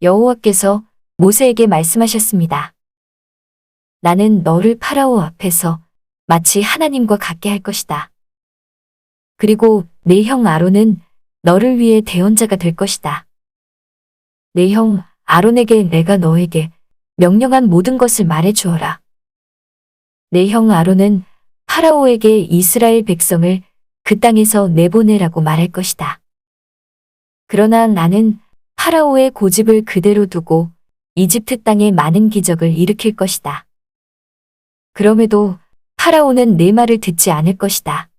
여호와께서 모세에게 말씀하셨습니다. 나는 너를 파라오 앞에서 마치 하나님과 같게 할 것이다. 그리고 내 형 아론은 너를 위해 대언자가 될 것이다. 내 형 아론에게 내가 너에게 명령한 모든 것을 말해 주어라. 내 형 아론은 파라오에게 이스라엘 백성을 그 땅에서 내보내라고 말할 것이다. 그러나 나는 파라오의 고집을 그대로 두고 이집트 땅에 많은 기적을 일으킬 것이다. 그럼에도 파라오는 내 말을 듣지 않을 것이다.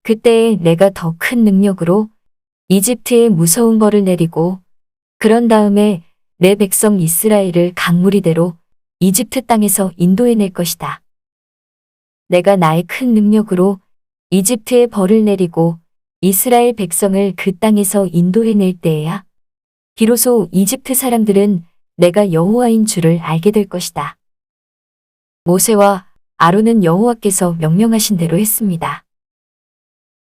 그때에 내가 더 큰 능력으로 이집트에 무서운 벌을 내리고 그런 다음에 내 백성 이스라엘을 강무리대로 이집트 땅에서 인도해낼 것이다. 내가 나의 큰 능력으로 이집트에 벌을 내리고 이스라엘 백성을 그 땅에서 인도해낼 때에야 비로소 이집트 사람들은 내가 여호와인 줄을 알게 될 것이다. 모세와 아론은 여호와께서 명령하신 대로 했습니다.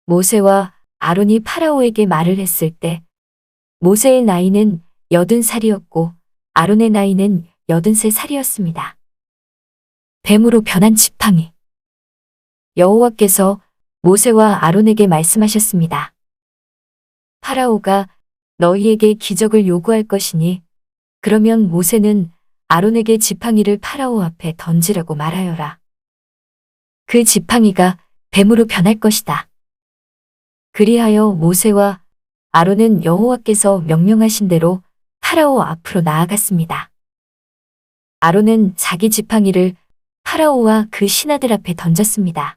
모세와 아론이 파라오에게 말을 했을 때 모세의 나이는 80살이었고 아론의 나이는 83살이었습니다. 뱀으로 변한 지팡이. 여호와께서 모세와 아론에게 말씀하셨습니다. 파라오가 너희에게 기적을 요구할 것이니 그러면 모세는 아론에게 지팡이를 파라오 앞에 던지라고 말하여라. 그 지팡이가 뱀으로 변할 것이다. 그리하여 모세와 아론은 여호와께서 명령하신 대로 파라오 앞으로 나아갔습니다. 아론은 자기 지팡이를 파라오와 그 신하들 앞에 던졌습니다.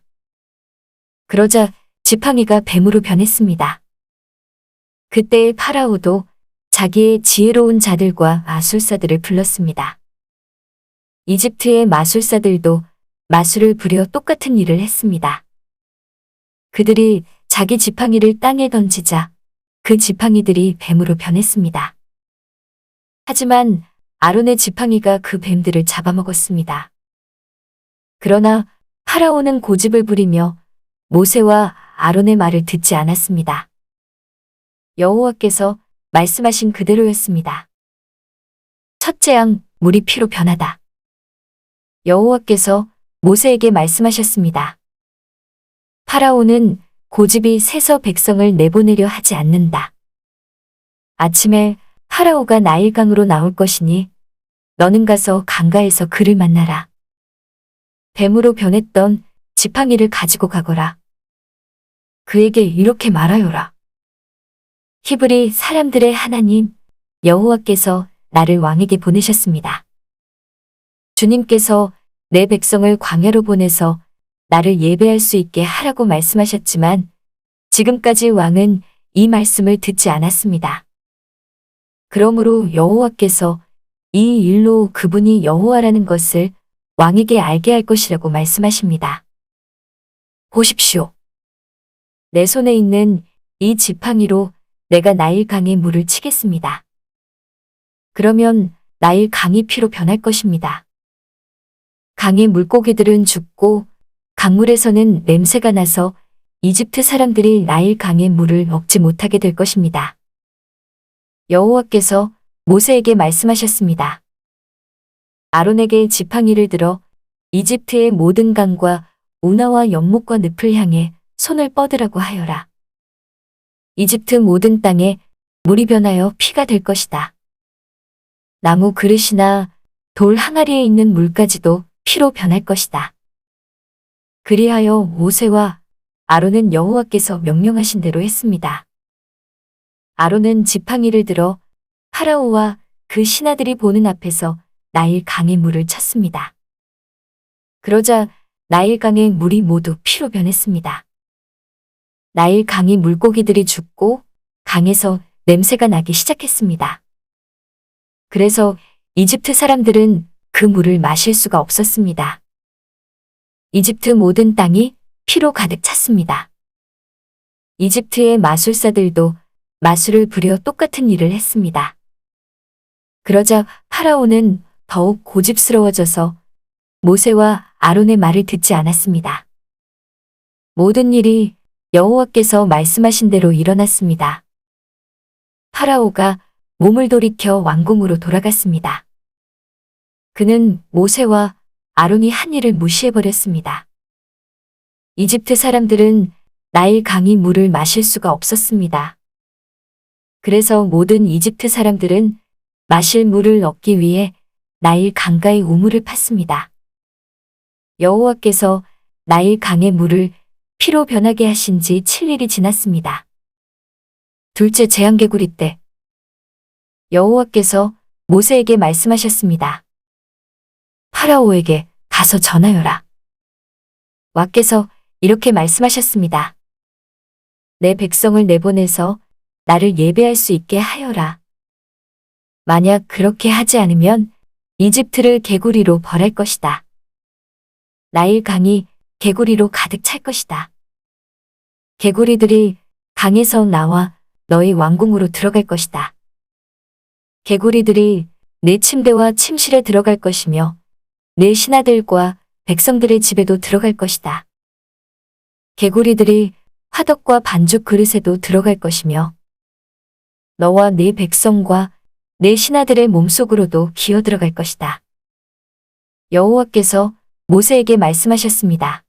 그러자 지팡이가 뱀으로 변했습니다. 그때 파라오도 자기의 지혜로운 자들과 마술사들을 불렀습니다. 이집트의 마술사들도 마술을 부려 똑같은 일을 했습니다. 그들이 자기 지팡이를 땅에 던지자 그 지팡이들이 뱀으로 변했습니다. 하지만 아론의 지팡이가 그 뱀들을 잡아먹었습니다. 그러나 파라오는 고집을 부리며 모세와 아론의 말을 듣지 않았습니다. 여호와께서 말씀하신 그대로였습니다. 첫째 양, 물이 피로 변하다. 여호와께서 모세에게 말씀하셨습니다. 파라오는 고집이 세서 백성을 내보내려 하지 않는다. 아침에 파라오가 나일강으로 나올 것이니 너는 가서 강가에서 그를 만나라. 뱀으로 변했던 지팡이를 가지고 가거라. 그에게 이렇게 말하여라. 히브리 사람들의 하나님 여호와께서 나를 왕에게 보내셨습니다. 주님께서 내 백성을 광야로 보내서 나를 예배할 수 있게 하라고 말씀하셨지만 지금까지 왕은 이 말씀을 듣지 않았습니다. 그러므로 여호와께서 이 일로 그분이 여호와라는 것을 왕에게 알게 할 것이라고 말씀하십니다. 보십시오. 내 손에 있는 이 지팡이로 내가 나일 강에 물을 치겠습니다. 그러면 나일 강이 피로 변할 것입니다. 강의 물고기들은 죽고 강물에서는 냄새가 나서 이집트 사람들이 나일 강의 물을 먹지 못하게 될 것입니다. 여호와께서 모세에게 말씀하셨습니다. 아론에게 지팡이를 들어 이집트의 모든 강과 운하와 연못과 늪을 향해 손을 뻗으라고 하여라. 이집트 모든 땅에 물이 변하여 피가 될 것이다. 나무 그릇이나 돌 항아리에 있는 물까지도 피로 변할 것이다. 그리하여 모세와 아론은 여호와께서 명령하신 대로 했습니다. 아론은 지팡이를 들어 파라오와 그 신하들이 보는 앞에서 나일 강의 물을 쳤습니다. 그러자 나일 강의 물이 모두 피로 변했습니다. 나일 강의 물고기들이 죽고 강에서 냄새가 나기 시작했습니다. 그래서 이집트 사람들은 그 물을 마실 수가 없었습니다. 이집트 모든 땅이 피로 가득 찼습니다. 이집트의 마술사들도 마술을 부려 똑같은 일을 했습니다. 그러자 파라오는 더욱 고집스러워져서 모세와 아론의 말을 듣지 않았습니다. 모든 일이 여호와께서 말씀하신 대로 일어났습니다. 파라오가 몸을 돌이켜 왕궁으로 돌아갔습니다. 그는 모세와 아론이 한 일을 무시해버렸습니다. 이집트 사람들은 나일 강이 물을 마실 수가 없었습니다. 그래서 모든 이집트 사람들은 마실 물을 얻기 위해 나일 강가의 우물을 팠습니다. 여호와께서 나일 강의 물을 피로 변하게 하신 지 7일이 지났습니다. 둘째 재앙개구리 때 여호와께서 모세에게 말씀하셨습니다. 파라오에게 가서 전하여라. 와께서 이렇게 말씀하셨습니다. 내 백성을 내보내서 나를 예배할 수 있게 하여라. 만약 그렇게 하지 않으면 이집트를 개구리로 벌할 것이다. 나일 강이 개구리로 가득 찰 것이다. 개구리들이 강에서 나와 너희 왕궁으로 들어갈 것이다. 개구리들이 내 침대와 침실에 들어갈 것이며 내 신하들과 백성들의 집에도 들어갈 것이다. 개구리들이 화덕과 반죽 그릇에도 들어갈 것이며 너와 네 백성과 내 신하들의 몸속으로도 기어 들어갈 것이다. 여호와께서 모세에게 말씀하셨습니다.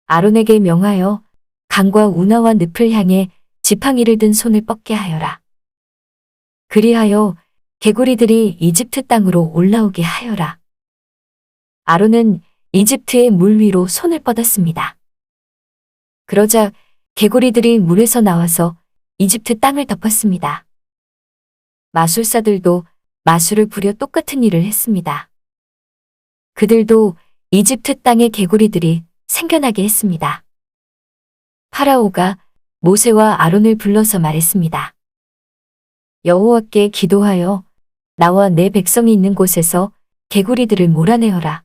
아론에게 명하여 강과 운하와 늪을 향해 지팡이를 든 손을 뻗게 하여라. 그리하여 개구리들이 이집트 땅으로 올라오게 하여라. 아론은 이집트의 물 위로 손을 뻗었습니다. 그러자 개구리들이 물에서 나와서 이집트 땅을 덮었습니다. 마술사들도 마술을 부려 똑같은 일을 했습니다. 그들도 이집트 땅의 개구리들이 생겨나게 했습니다. 파라오가 모세와 아론을 불러서 말했습니다. 여호와께 기도하여 나와 내 백성이 있는 곳에서 개구리들을 몰아내어라.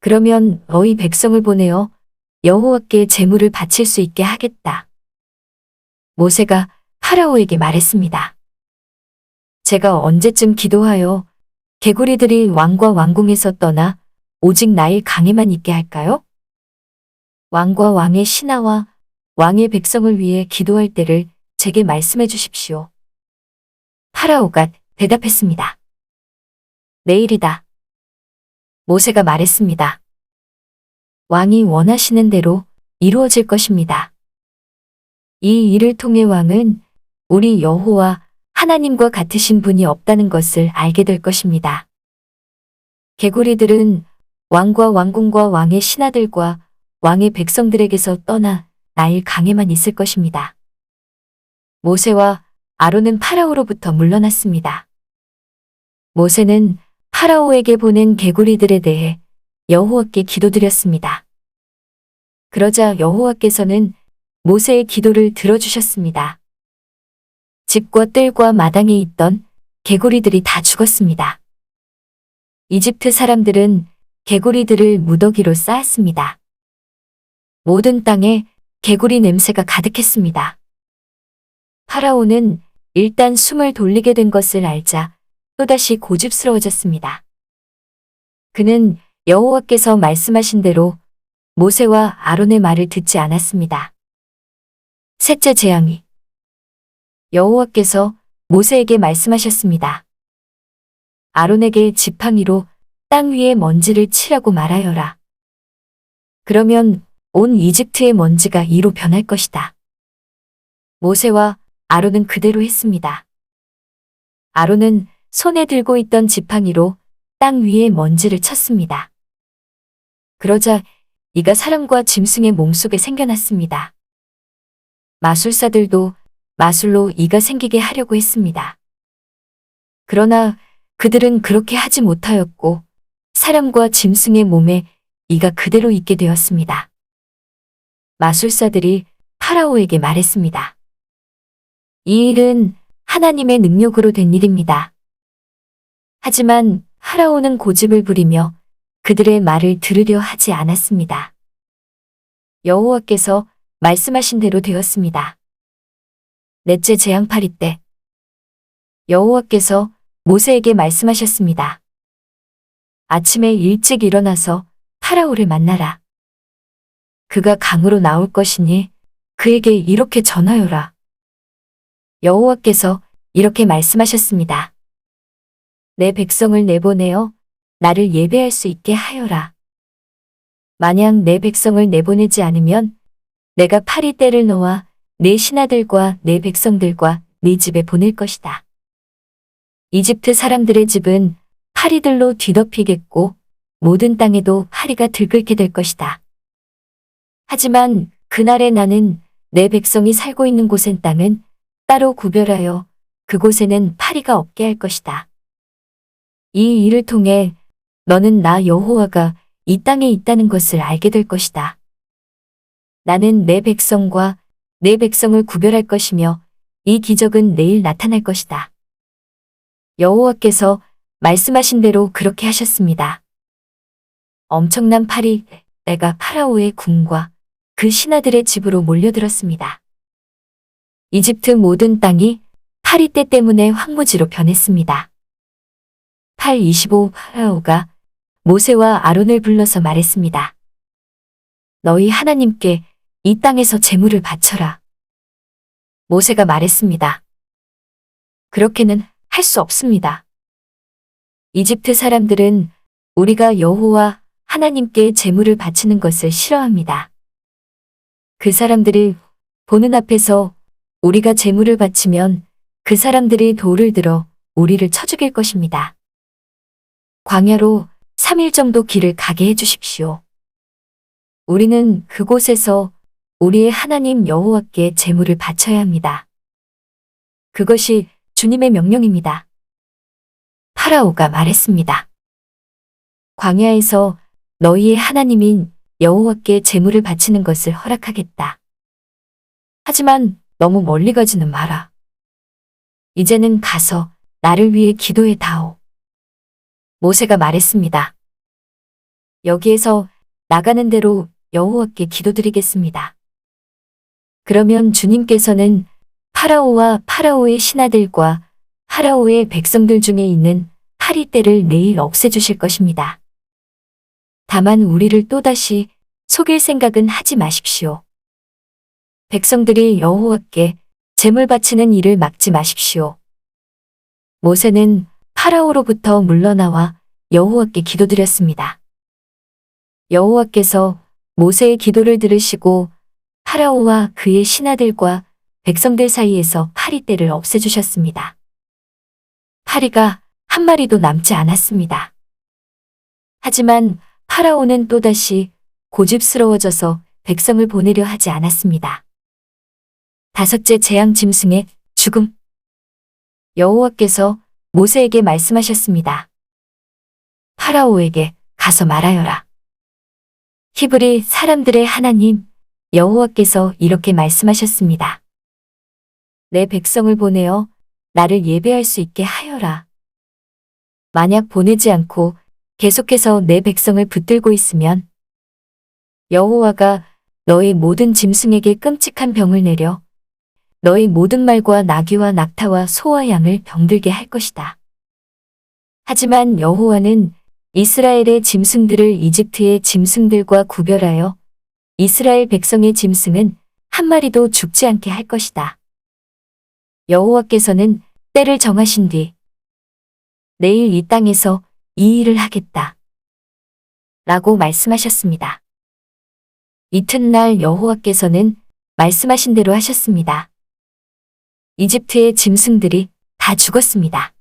그러면 너희 백성을 보내어 여호와께 제물을 바칠 수 있게 하겠다. 모세가 파라오에게 말했습니다. 제가 언제쯤 기도하여 개구리들이 왕과 왕궁에서 떠나 오직 나일 강에만 있게 할까요? 왕과 왕의 신하와 왕의 백성을 위해 기도할 때를 제게 말씀해 주십시오. 파라오가 대답했습니다. 내일이다. 모세가 말했습니다. 왕이 원하시는 대로 이루어질 것입니다. 이 일을 통해 왕은 우리 여호와 하나님과 같으신 분이 없다는 것을 알게 될 것입니다. 개구리들은 왕과 왕궁과 왕의 신하들과 왕의 백성들에게서 떠나 나일 강에만 있을 것입니다. 모세와 아론은 파라오로부터 물러났습니다. 모세는 파라오에게 보낸 개구리들에 대해 여호와께 기도드렸습니다. 그러자 여호와께서는 모세의 기도를 들어주셨습니다. 집과 뜰과 마당에 있던 개구리들이 다 죽었습니다. 이집트 사람들은 개구리들을 무더기로 쌓았습니다. 모든 땅에 개구리 냄새가 가득했습니다. 파라오는 일단 숨을 돌리게 된 것을 알자 또다시 고집스러워졌습니다. 그는 여호와께서 말씀하신 대로 모세와 아론의 말을 듣지 않았습니다. 셋째 재앙이 여호와께서 모세에게 말씀하셨습니다. 아론에게 지팡이로 땅 위에 먼지를 치라고 말하여라. 그러면 온 이집트의 먼지가 이로 변할 것이다. 모세와 아론은 그대로 했습니다. 아론은 손에 들고 있던 지팡이로 땅 위에 먼지를 쳤습니다. 그러자 이가 사람과 짐승의 몸속에 생겨났습니다. 마술사들도 마술로 이가 생기게 하려고 했습니다. 그러나 그들은 그렇게 하지 못하였고 사람과 짐승의 몸에 이가 그대로 있게 되었습니다. 마술사들이 파라오에게 말했습니다. 이 일은 하나님의 능력으로 된 일입니다. 하지만 파라오는 고집을 부리며 그들의 말을 들으려 하지 않았습니다. 여호와께서 말씀하신 대로 되었습니다. 넷째 재앙파리 때 여호와께서 모세에게 말씀하셨습니다. 아침에 일찍 일어나서 파라오를 만나라. 그가 강으로 나올 것이니 그에게 이렇게 전하여라. 여호와께서 이렇게 말씀하셨습니다. 내 백성을 내보내어 나를 예배할 수 있게 하여라. 만약 내 백성을 내보내지 않으면 내가 파리 떼를 놓아 내 신하들과 내 백성들과 네 집에 보낼 것이다. 이집트 사람들의 집은 파리들로 뒤덮이겠고 모든 땅에도 파리가 들끓게 될 것이다. 하지만 그날에 나는 내 백성이 살고 있는 곳엔 땅은 따로 구별하여 그곳에는 파리가 없게 할 것이다. 이 일을 통해 너는 나 여호와가 이 땅에 있다는 것을 알게 될 것이다. 나는 내 백성과 내 백성을 구별할 것이며 이 기적은 내일 나타날 것이다. 여호와께서 말씀하신 대로 그렇게 하셨습니다. 엄청난 파리 떼가 파라오의 궁과 그 신하들의 집으로 몰려들었습니다. 이집트 모든 땅이 파리떼 때문에 황무지로 변했습니다. 8:25 파라오가 모세와 아론을 불러서 말했습니다. 너희 하나님께 이 땅에서 제물을 바쳐라. 모세가 말했습니다. 그렇게는 할 수 없습니다. 이집트 사람들은 우리가 여호와 하나님께 제물을 바치는 것을 싫어합니다. 그 사람들이 보는 앞에서 우리가 제물을 바치면 그 사람들이 돌을 들어 우리를 쳐 죽일 것입니다. 광야로 3일 정도 길을 가게 해주십시오. 우리는 그곳에서 우리의 하나님 여호와께 제물을 바쳐야 합니다. 그것이 주님의 명령입니다. 파라오가 말했습니다. 광야에서 너희의 하나님인 여호와께 제물을 바치는 것을 허락하겠다. 하지만 너무 멀리 가지는 마라. 이제는 가서 나를 위해 기도해 다오. 모세가 말했습니다. 여기에서 나가는 대로 여호와께 기도드리겠습니다. 그러면 주님께서는 파라오와 파라오의 신하들과 파라오의 백성들 중에 있는 파리떼를 내일 없애주실 것입니다. 다만 우리를 또다시 속일 생각은 하지 마십시오. 백성들이 여호와께 제물 바치는 일을 막지 마십시오. 모세는 파라오로부터 물러나와 여호와께 기도드렸습니다. 여호와께서 모세의 기도를 들으시고 파라오와 그의 신하들과 백성들 사이에서 파리떼를 없애주셨습니다. 파리가 한 마리도 남지 않았습니다. 하지만 파라오는 또다시 고집스러워져서 백성을 보내려 하지 않았습니다. 5째 재앙 짐승의 죽음. 여호와께서 모세에게 말씀하셨습니다. 파라오에게 가서 말하여라. 히브리 사람들의 하나님 여호와께서 이렇게 말씀하셨습니다. 내 백성을 보내어 나를 예배할 수 있게 하여라. 만약 보내지 않고 계속해서 내 백성을 붙들고 있으면 여호와가 너의 모든 짐승에게 끔찍한 병을 내려 너의 모든 말과 나귀와 낙타와 소와 양을 병들게 할 것이다. 하지만 여호와는 이스라엘의 짐승들을 이집트의 짐승들과 구별하여 이스라엘 백성의 짐승은 한 마리도 죽지 않게 할 것이다. 여호와께서는 때를 정하신 뒤 내일 이 땅에서 이 일을 하겠다. 라고 말씀하셨습니다. 이튿날 여호와께서는 말씀하신 대로 하셨습니다. 이집트의 짐승들이 다 죽었습니다.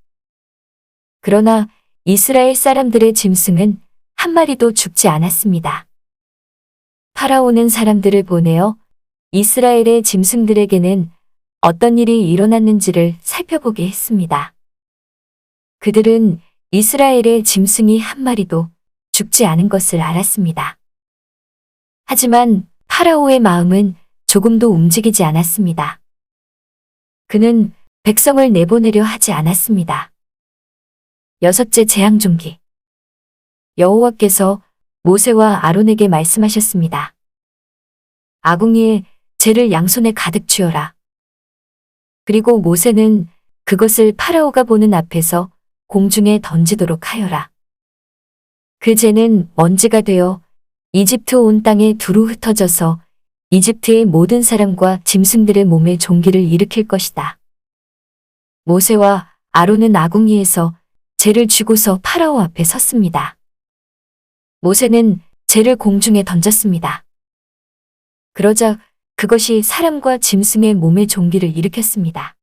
그러나 이스라엘 사람들의 짐승은 한 마리도 죽지 않았습니다. 파라오는 사람들을 보내어 이스라엘의 짐승들에게는 어떤 일이 일어났는지를 살펴보게 했습니다. 그들은 이스라엘의 짐승이 한 마리도 죽지 않은 것을 알았습니다. 하지만 파라오의 마음은 조금도 움직이지 않았습니다. 그는 백성을 내보내려 하지 않았습니다. 6째 재앙 종기. 여호와께서 모세와 아론에게 말씀하셨습니다. 아궁이에 재를 양손에 가득 쥐어라. 그리고 모세는 그것을 파라오가 보는 앞에서 공중에 던지도록 하여라. 그 재는 먼지가 되어 이집트 온 땅에 두루 흩어져서 이집트의 모든 사람과 짐승들의 몸에 종기를 일으킬 것이다. 모세와 아론은 아궁이에서 재를 쥐고서 파라오 앞에 섰습니다. 모세는 재를 공중에 던졌습니다. 그러자 그것이 사람과 짐승의 몸에 종기를 일으켰습니다.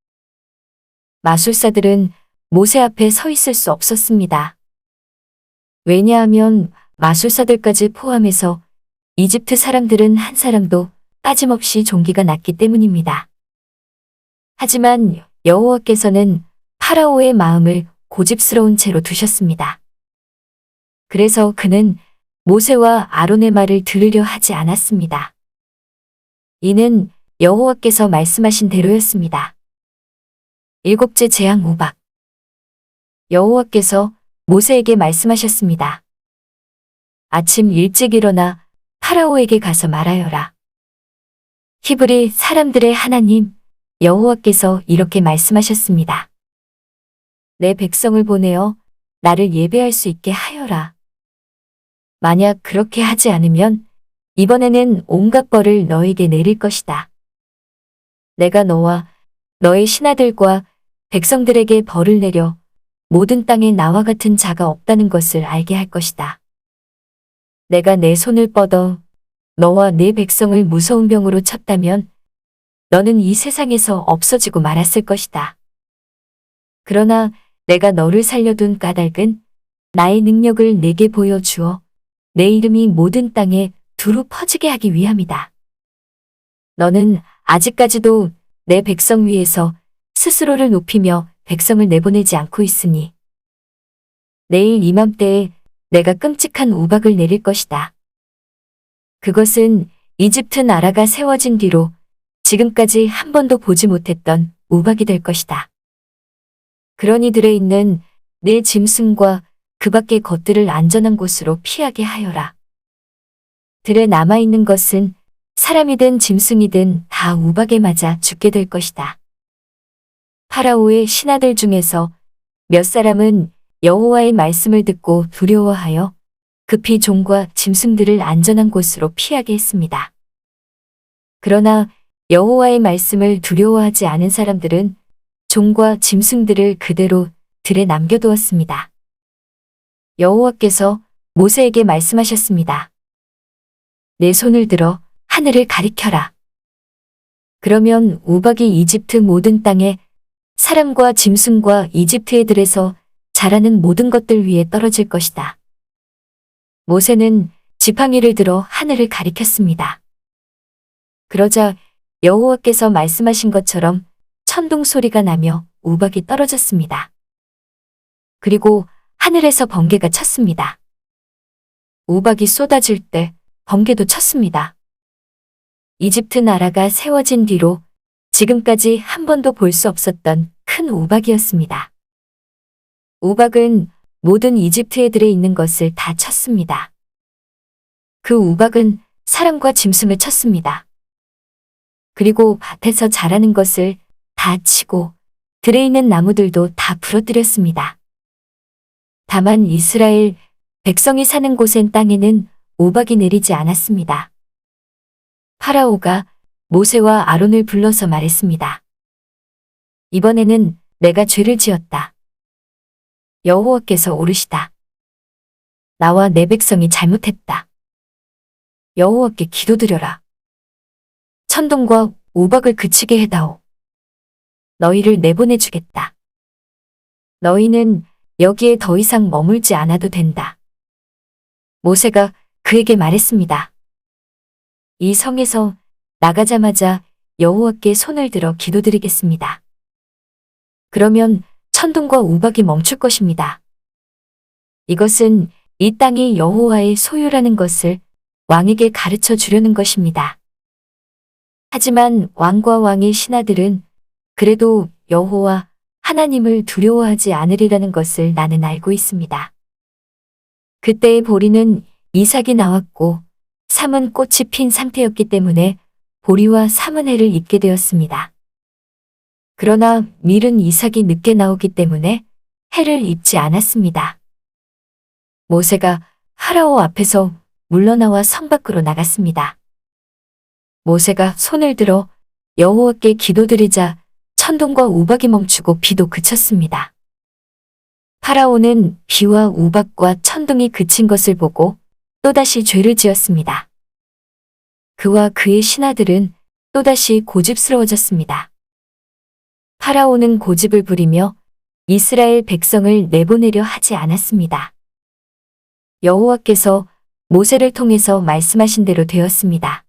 마술사들은 모세 앞에 서 있을 수 없었습니다. 왜냐하면 마술사들까지 포함해서 이집트 사람들은 한 사람도 빠짐없이 종기가 났기 때문입니다. 하지만 여호와께서는 파라오의 마음을 고집스러운 채로 두셨습니다. 그래서 그는 모세와 아론의 말을 들으려 하지 않았습니다. 이는 여호와께서 말씀하신 대로였습니다. 일곱째 재앙 우박. 여호와께서 모세에게 말씀하셨습니다. 아침 일찍 일어나 파라오에게 가서 말하여라. 히브리 사람들의 하나님 여호와께서 이렇게 말씀하셨습니다. 내 백성을 보내어 나를 예배할 수 있게 하여라. 만약 그렇게 하지 않으면 이번에는 온갖 벌을 너에게 내릴 것이다. 내가 너와 너의 신하들과 백성들에게 벌을 내려 모든 땅에 나와 같은 자가 없다는 것을 알게 할 것이다. 내가 내 손을 뻗어 너와 네 백성을 무서운 병으로 쳤다면 너는 이 세상에서 없어지고 말았을 것이다. 그러나 내가 너를 살려둔 까닭은 나의 능력을 내게 보여주어 내 이름이 모든 땅에 두루 퍼지게 하기 위함이다. 너는 아직까지도 내 백성 위에서 스스로를 높이며 백성을 내보내지 않고 있으니 내일 이맘때에 내가 끔찍한 우박을 내릴 것이다. 그것은 이집트 나라가 세워진 뒤로 지금까지 한 번도 보지 못했던 우박이 될 것이다. 그러니 들에 있는 내 짐승과 그 밖의 것들을 안전한 곳으로 피하게 하여라. 들에 남아있는 것은 사람이든 짐승이든 다 우박에 맞아 죽게 될 것이다. 파라오의 신하들 중에서 몇 사람은 여호와의 말씀을 듣고 두려워하여 급히 종과 짐승들을 안전한 곳으로 피하게 했습니다. 그러나 여호와의 말씀을 두려워하지 않은 사람들은 종과 짐승들을 그대로 들에 남겨두었습니다. 여호와께서 모세에게 말씀하셨습니다. 내 손을 들어 하늘을 가리켜라. 그러면 우박이 이집트 모든 땅에 사람과 짐승과 이집트의 들에서 자라는 모든 것들 위에 떨어질 것이다. 모세는 지팡이를 들어 하늘을 가리켰습니다. 그러자 여호와께서 말씀하신 것처럼 천둥 소리가 나며 우박이 떨어졌습니다. 그리고 하늘에서 번개가 쳤습니다. 우박이 쏟아질 때 번개도 쳤습니다. 이집트 나라가 세워진 뒤로 지금까지 한 번도 볼 수 없었던 큰 우박이었습니다. 우박은 모든 이집트의 들에 있는 것을 다 쳤습니다. 그 우박은 사람과 짐승을 쳤습니다. 그리고 밭에서 자라는 것을 다 치고 들에 있는 나무들도 다 부러뜨렸습니다. 다만 이스라엘 백성이 사는 곳엔 땅에는 우박이 내리지 않았습니다. 파라오가 모세와 아론을 불러서 말했습니다. 이번에는 내가 죄를 지었다. 여호와께서 오르시다. 나와 내 백성이 잘못했다. 여호와께 기도드려라. 천둥과 우박을 그치게 해다오. 너희를 내보내주겠다. 너희는 여기에 더 이상 머물지 않아도 된다. 모세가 그에게 말했습니다. 이 성에서 나가자마자 여호와께 손을 들어 기도드리겠습니다. 그러면 천둥과 우박이 멈출 것입니다. 이것은 이 땅이 여호와의 소유라는 것을 왕에게 가르쳐 주려는 것입니다. 하지만 왕과 왕의 신하들은 그래도 여호와 하나님을 두려워하지 않으리라는 것을 나는 알고 있습니다. 그때의 보리는 이삭이 나왔고 삼은 꽃이 핀 상태였기 때문에 보리와 삼은 해를 입게 되었습니다. 그러나 밀은 이삭이 늦게 나오기 때문에 해를 입지 않았습니다. 모세가 파라오 앞에서 물러나와 성 밖으로 나갔습니다. 모세가 손을 들어 여호와께 기도드리자 천둥과 우박이 멈추고 비도 그쳤습니다. 파라오는 비와 우박과 천둥이 그친 것을 보고 또다시 죄를 지었습니다. 그와 그의 신하들은 또다시 고집스러워졌습니다. 파라오는 고집을 부리며 이스라엘 백성을 내보내려 하지 않았습니다. 여호와께서 모세를 통해서 말씀하신 대로 되었습니다.